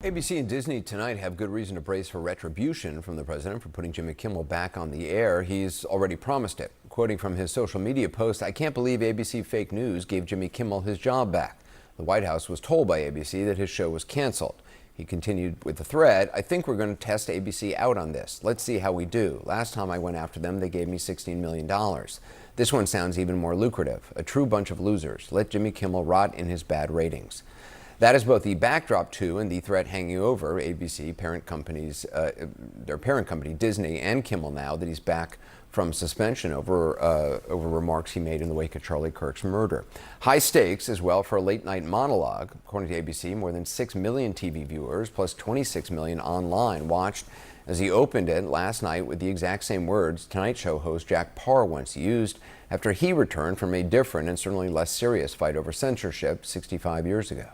ABC and Disney tonight have good reason to brace for retribution from the president for putting Jimmy Kimmel back on the air. He's already promised it. Quoting from his social media post, "I can't believe ABC fake news gave Jimmy Kimmel his job back." The White House was told by ABC that his show was canceled. He continued with the thread, "I think we're going to test ABC out on this. Let's see how we do. Last time I went after them, they gave me $16 million. This one sounds even more lucrative. A true bunch of losers. Let Jimmy Kimmel rot in his bad ratings." That is both the backdrop to and the threat hanging over ABC parent companies, their parent company Disney and Kimmel now that he's back from suspension over remarks he made in the wake of Charlie Kirk's murder. High stakes as well for a late night monologue. According to ABC, more than 6 million TV viewers plus 26 million online watched as he opened it last night with the exact same words Tonight Show host Jack Paar once used after he returned from a different and certainly less serious fight over censorship 65 years ago.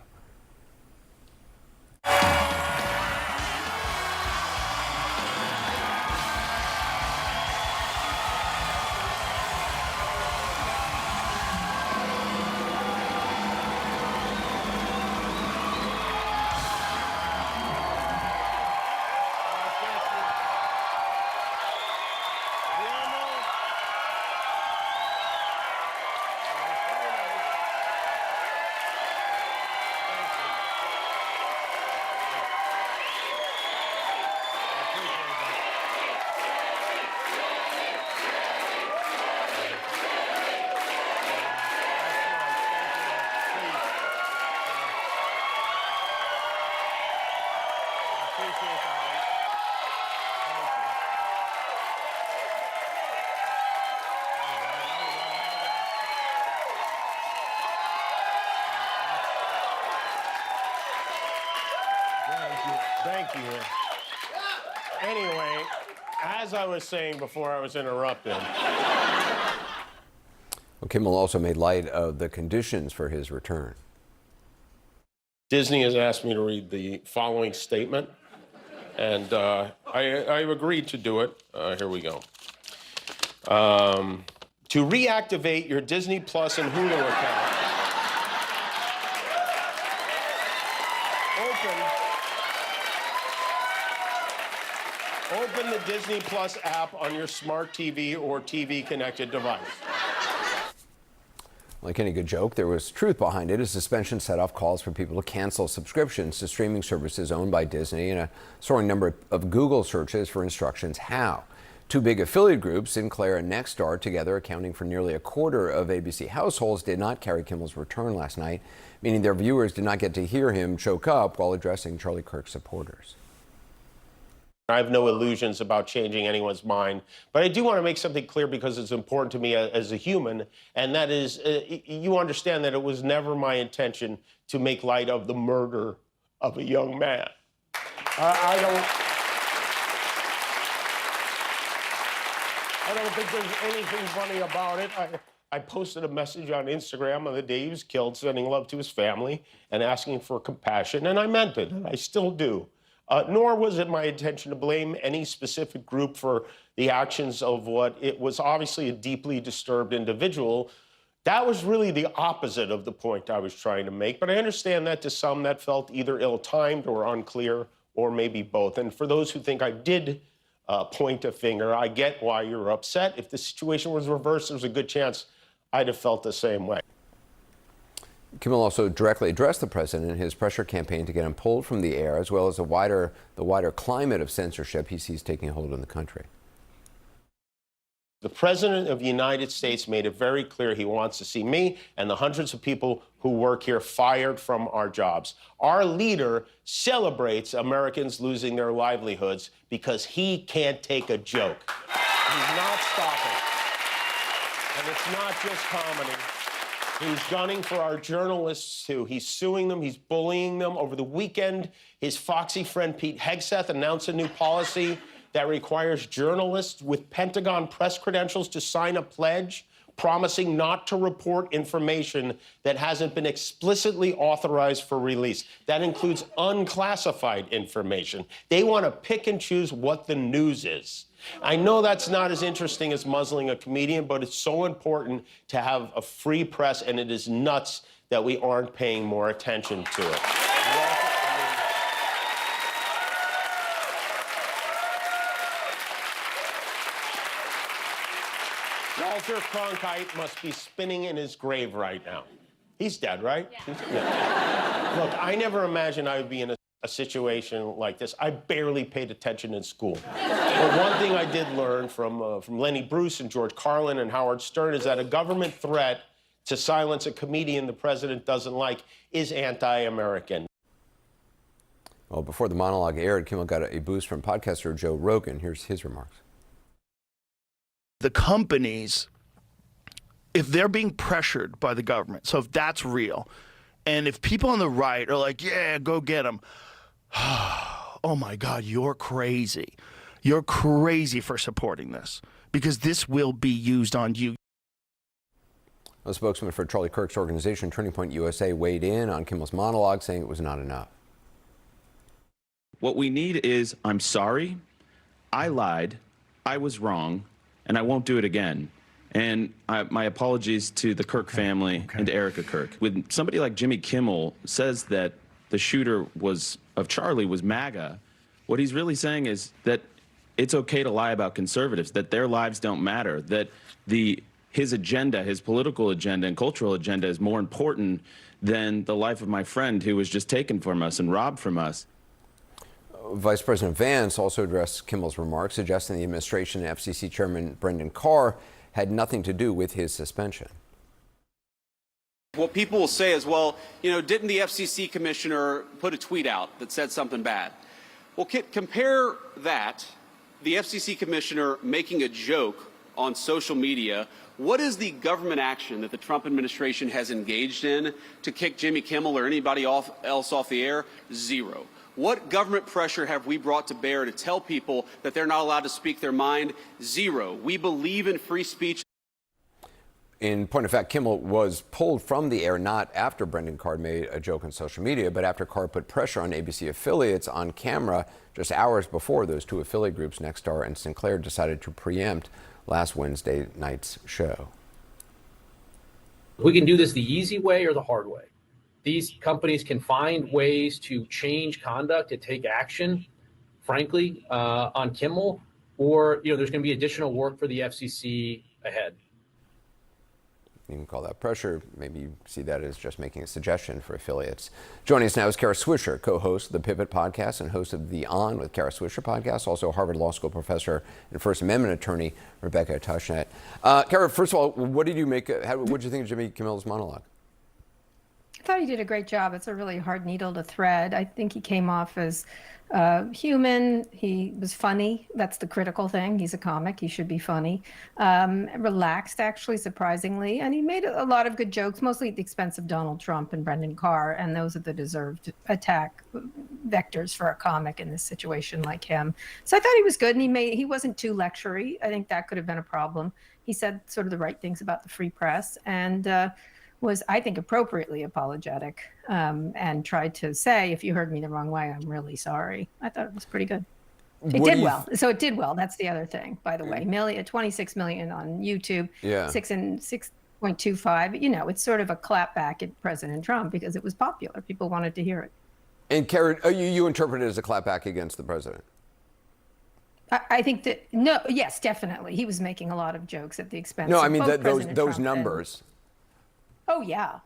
Thank you. Anyway, as I was saying before I was interrupted. Well, Kimmel also made light of the conditions for his return. Disney has asked me to read the following statement, and I've agreed to do it. Here we go. To reactivate your Disney Plus and Hulu account, open the Disney Plus app on your smart TV or TV-connected device. Like any good joke, there was truth behind it. A suspension set off calls for people to cancel subscriptions to streaming services owned by Disney and a soaring number of Google searches for instructions how. Two big affiliate groups, Sinclair and Nexstar, together accounting for nearly a quarter of ABC households, did not carry Kimmel's return last night, meaning their viewers did not get to hear him choke up while addressing Charlie Kirk's supporters. I have no illusions about changing anyone's mind, but I do want to make something clear because it's important to me as a human, and that is, you understand that it was never my intention to make light of the murder of a young man. I don't think there's anything funny about it. I posted a message on Instagram on the day he was killed, sending love to his family and asking for compassion, and I meant it, and I still do. Nor was it my intention to blame any specific group for the actions of what it was obviously a deeply disturbed individual. That was really the opposite of the point I was trying to make, but I understand that to some that felt either ill-timed or unclear, or maybe both. And for those who think I did point a finger, I get why you're upset. If the situation was reversed, there's a good chance I'd have felt the same way. Kimmel also directly addressed the president in his pressure campaign to get him pulled from the air, as well as the wider climate of censorship he sees taking hold in the country. The President of the United States made it very clear he wants to see me and the hundreds of people who work here fired from our jobs. Our leader celebrates Americans losing their livelihoods because he can't take a joke. He's not stopping. And it's not just comedy. He's gunning for our journalists, too. He's suing them. He's bullying them. Over the weekend, his foxy friend Pete Hegseth announced a new policy that requires journalists with Pentagon press credentials to sign a pledge promising not to report information that hasn't been explicitly authorized for release. That includes unclassified information. They want to pick and choose what the news is. I know that's not as interesting as muzzling a comedian, but it's so important to have a free press, and it is nuts that we aren't paying more attention to it. Walter Cronkite must be spinning in his grave right now. He's dead, right? Yeah. Look, I never imagined I would be in a situation like this. I barely paid attention in school. But one thing I did learn from Lenny Bruce and George Carlin and Howard Stern is that a government threat to silence a comedian the president doesn't like is anti-American. Well, before the monologue aired, Kimmel got a boost from podcaster Joe Rogan. Here's his remarks. The companies, if they're being pressured by the government, so if that's real, and if people on the right are like, yeah, go get them, oh my God, you're crazy. You're crazy for supporting this, because this will be used on you. A spokesman for Charlie Kirk's organization, Turning Point USA, weighed in on Kimmel's monologue, saying it was not enough. What we need is, I'm sorry, I lied, I was wrong, and I won't do it again. And my apologies to the Kirk family and to Erica Kirk. When somebody like Jimmy Kimmel says that the shooter of Charlie was MAGA, what he's really saying is that it's okay to lie about conservatives, that their lives don't matter, that his agenda, his political agenda and cultural agenda is more important than the life of my friend who was just taken from us and robbed from us. Vice President Vance also addressed Kimmel's remarks, suggesting the administration and FCC Chairman Brendan Carr had nothing to do with his suspension. What people will say is, well, didn't the FCC commissioner put a tweet out that said something bad? Well, compare that, the FCC commissioner making a joke on social media. What is the government action that the Trump administration has engaged in to kick Jimmy Kimmel or anybody else off the air? Zero. What government pressure have we brought to bear to tell people that they're not allowed to speak their mind? Zero. We believe in free speech. In point of fact, Kimmel was pulled from the air not after Brendan Carr made a joke on social media, but after Carr put pressure on ABC affiliates on camera just hours before those two affiliate groups, Nexstar and Sinclair, decided to preempt last Wednesday night's show. We can do this the easy way or the hard way. These companies can find ways to change conduct, to take action, frankly, on Kimmel, or there's going to be additional work for the FCC ahead. You can call that pressure. Maybe you see that as just making a suggestion for affiliates. Joining us now is Kara Swisher, co-host of the Pivot podcast and host of the On with Kara Swisher podcast, also Harvard Law School professor and First Amendment attorney Rebecca Tushnet. Kara, first of all, what did you make? What did you think of Jimmy Kimmel's monologue? I thought he did a great job. It's a really hard needle to thread. I think he came off as human. He was funny. That's the critical thing. He's a comic. He should be funny. Relaxed, actually, surprisingly. And he made a lot of good jokes, mostly at the expense of Donald Trump and Brendan Carr. And those are the deserved attack vectors for a comic in this situation like him. So I thought he was good. And he wasn't too lectury. I think that could have been a problem. He said sort of the right things about the free press. And was, I think, appropriately apologetic and tried to say, if you heard me the wrong way, I'm really sorry. I thought it was pretty good. It did well. So it did well. That's the other thing, by the way. 26 million on YouTube, yeah. 6.25. It's sort of a clap back at President Trump because it was popular. People wanted to hear it. And Kara, you interpret it as a clap back against the president? I think that, yes, definitely. He was making a lot of jokes at the expense of both those numbers. Oh, yeah.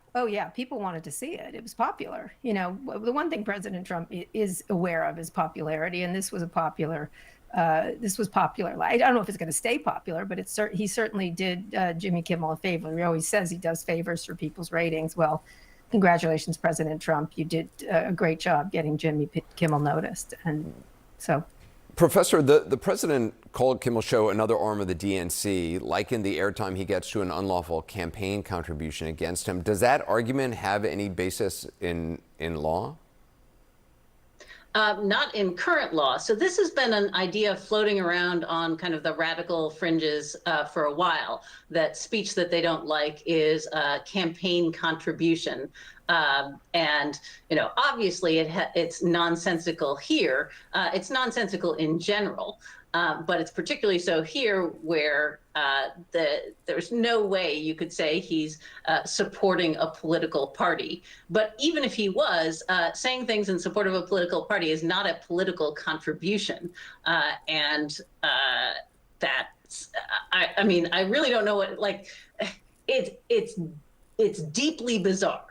People wanted to see it. It was popular. The one thing President Trump is aware of is popularity, and this was popular. I don't know if it's going to stay popular, but he certainly did Jimmy Kimmel a favor. He always says he does favors for people's ratings. Well, congratulations, President Trump. You did a great job getting Jimmy Kimmel noticed. And so... Professor, the president called Kimmel's show another arm of the DNC, likened the airtime he gets to an unlawful campaign contribution against him. Does that argument have any basis in law? Not in current law. So this has been an idea floating around on kind of the radical fringes for a while, that speech that they don't like is a campaign contribution. And, obviously it's nonsensical here. It's nonsensical in general, but it's particularly so here where there's no way you could say he's supporting a political party. But even if he was, saying things in support of a political party is not a political contribution. And that's, I mean, I really don't know what, like, it's deeply bizarre.